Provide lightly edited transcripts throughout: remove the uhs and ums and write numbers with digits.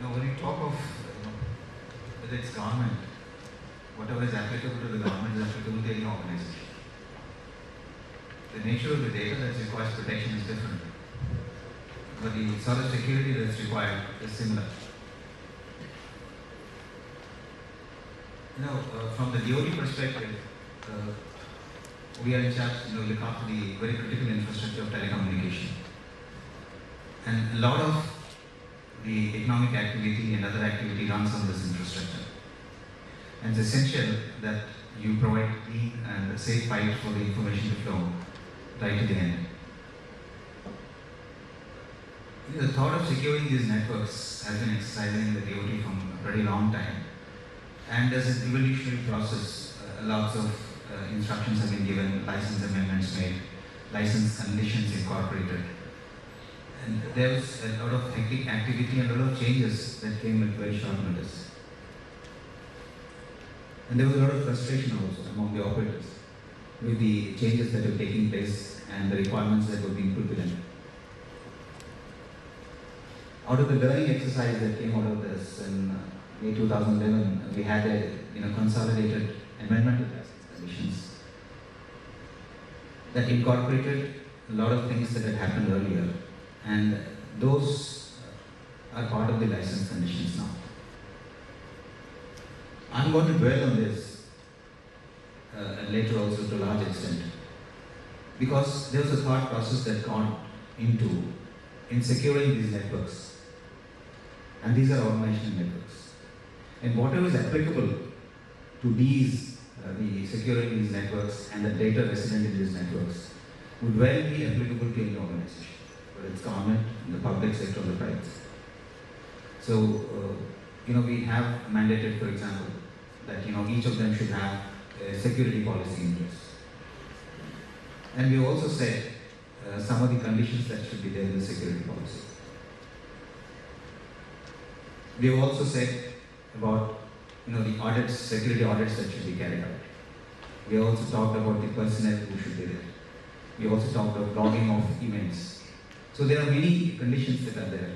Now, when you talk of whether it's government, whatever is applicable to the government is applicable to any organization. The nature of the data that requires protection is different, but the sort of security that's required is similar. From the DoD perspective, we are in charge, look after the very critical infrastructure of telecommunication. And a lot of the economic activity and other activity runs on this infrastructure. And it's essential that you provide clean and safe pipes for the information to flow right to the end. The thought of securing these networks has been exercised in the DoT from a pretty long time. And as an evolutionary process, lots of instructions have been given, license amendments made, license conditions incorporated. And there was a lot of hectic activity and a lot of changes that came with very short notice. And there was a lot of frustration also among the operators with the changes that were taking place and the requirements that were being put to them. Out of the learning exercise that came out of this in May 2011, we had a consolidated amendment to license conditions that incorporated a lot of things that had happened earlier, and those are part of the license conditions now. I'm going to dwell on this later also to a large extent, because there was a thought process that gone into in securing these networks, and these are organizational networks. And whatever is applicable to these, the securing these networks and the data resident in these networks would well be applicable to any organization, whether it's government, the public sector, or the private sector. So, we have mandated, for example, that each of them should have a security policy in place. And we also said some of the conditions that should be there in the security policy. We have also said about the audits, security audits that should be carried out. We also talked about the personnel who should be there. We also talked about logging of emails. So there are many conditions that are there.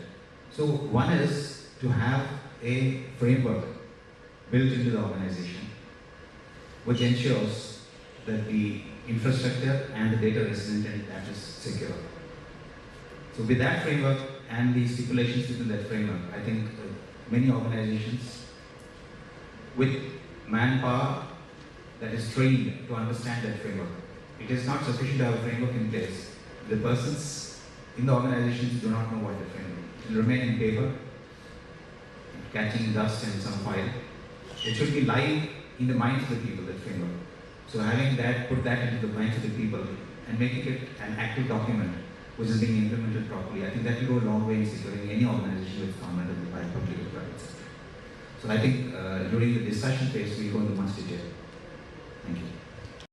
So one is to have a framework built into the organization which ensures that the infrastructure and the data resident in that is secure. So with that framework and the stipulations within that framework, I think many organizations with manpower that is trained to understand that framework. It is not sufficient to have a framework in place. The persons in the organizations do not know what the framework is. It will remain in paper, catching dust and some file. It should be live in the minds of the people, that framework. So having that, put that into the minds of the people and making it an active document which is being implemented properly, I think that will go a long way in securing any organization with government or public or private sector. So I think during the discussion phase, we'll go into much detail.